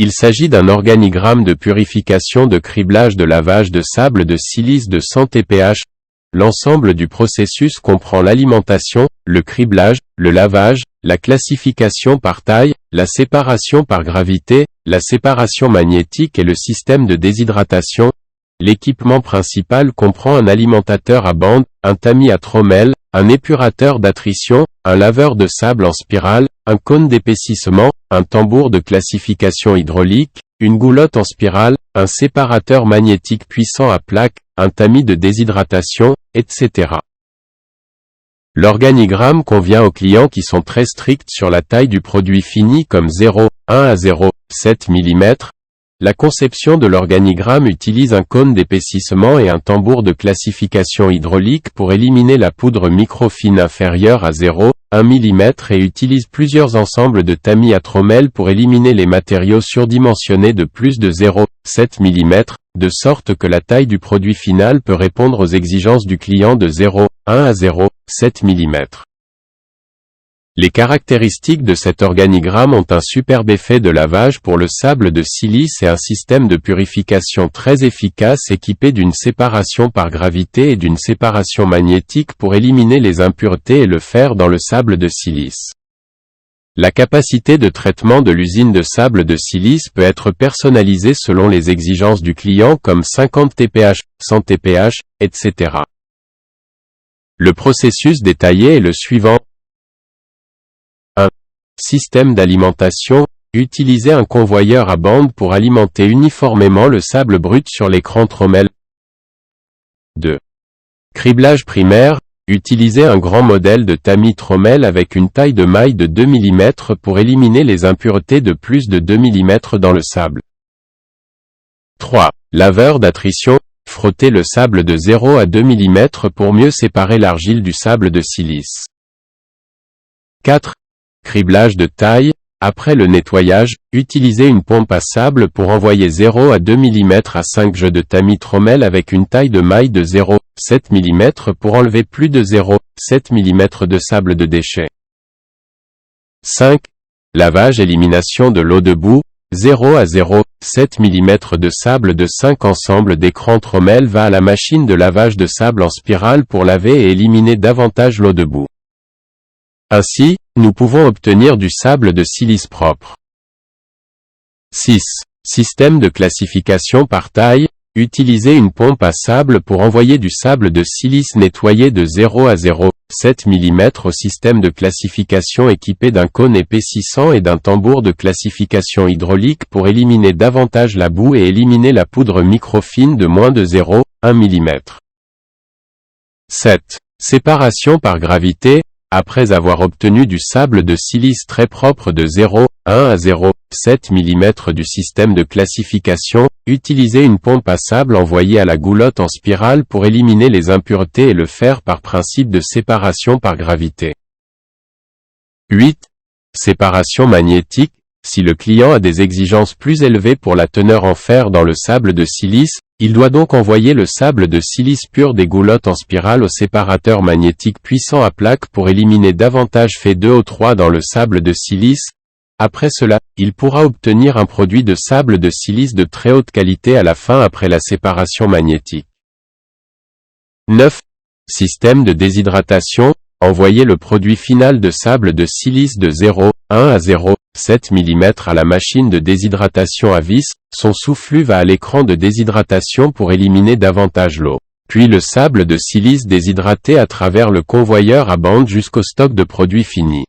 Il s'agit d'un organigramme de purification de criblage de lavage de sable de silice de 100 TPH. L'ensemble du processus comprend l'alimentation, le criblage, le lavage, la classification par taille, la séparation par gravité, la séparation magnétique et le système de déshydratation. L'équipement principal comprend un alimentateur à bande, un tamis à trommelle, un épurateur d'attrition, un laveur de sable en spirale, un cône d'épaississement, un tambour de classification hydraulique, une goulotte en spirale, un séparateur magnétique puissant à plaque, un tamis de déshydratation, etc. L'organigramme convient aux clients qui sont très stricts sur la taille du produit fini comme 0,1 à 0,7 mm. La conception de l'organigramme utilise un cône d'épaississement et un tambour de classification hydraulique pour éliminer la poudre microfine inférieure à 0,1 mm et utilise plusieurs ensembles de tamis à trommelle pour éliminer les matériaux surdimensionnés de plus de 0,7 mm, de sorte que la taille du produit final peut répondre aux exigences du client de 0,1 à 0,7 mm. Les caractéristiques de cet organigramme ont un superbe effet de lavage pour le sable de silice et un système de purification très efficace équipé d'une séparation par gravité et d'une séparation magnétique pour éliminer les impuretés et le fer dans le sable de silice. La capacité de traitement de l'usine de sable de silice peut être personnalisée selon les exigences du client comme 50 TPH, 100 TPH, etc. Le processus détaillé est le suivant. 1. Système d'alimentation. Utilisez un convoyeur à bande pour alimenter uniformément le sable brut sur l'écran trommelle. 2. Criblage primaire. Utilisez un grand modèle de tamis trommelle avec une taille de maille de 2 mm pour éliminer les impuretés de plus de 2 mm dans le sable. 3. Laveur d'attrition. Frottez le sable de 0 à 2 mm pour mieux séparer l'argile du sable de silice. 4. Criblage de taille. Après le nettoyage, utilisez une pompe à sable pour envoyer 0 à 2 mm à 5 jeux de tamis trommelle avec une taille de maille de 0,7 mm pour enlever plus de 0,7 mm de sable de déchets. 5. Lavage-élimination de l'eau de boue. 0 à 0,7 mm de sable de 5 ensembles d'écrans trommelle va à la machine de lavage de sable en spirale pour laver et éliminer davantage l'eau de boue. Ainsi, nous pouvons obtenir du sable de silice propre. 6. Système de classification par taille. Utilisez une pompe à sable pour envoyer du sable de silice nettoyé de 0 à 0,7 mm au système de classification équipé d'un cône épaississant et d'un tambour de classification hydraulique pour éliminer davantage la boue et éliminer la poudre microfine de moins de 0,1 mm. 7. Séparation par gravité. Après avoir obtenu du sable de silice très propre de 0,1 à 0,7 mm du système de classification, utilisez une pompe à sable envoyée à la goulotte en spirale pour éliminer les impuretés et le fer par principe de séparation par gravité. 8. Séparation magnétique. Si le client a des exigences plus élevées pour la teneur en fer dans le sable de silice, il doit donc envoyer le sable de silice pur des goulottes en spirale au séparateur magnétique puissant à plaque pour éliminer davantage Fe2O3 dans le sable de silice. Après cela, il pourra obtenir un produit de sable de silice de très haute qualité à la fin après la séparation magnétique. 9. Système de déshydratation. Envoyez le produit final de sable de silice de 0,1 à 0,7 mm à la machine de déshydratation à vis. Son soufflu va à l'écran de déshydratation pour éliminer davantage l'eau. Puis le sable de silice déshydraté à travers le convoyeur à bande jusqu'au stock de produits finis.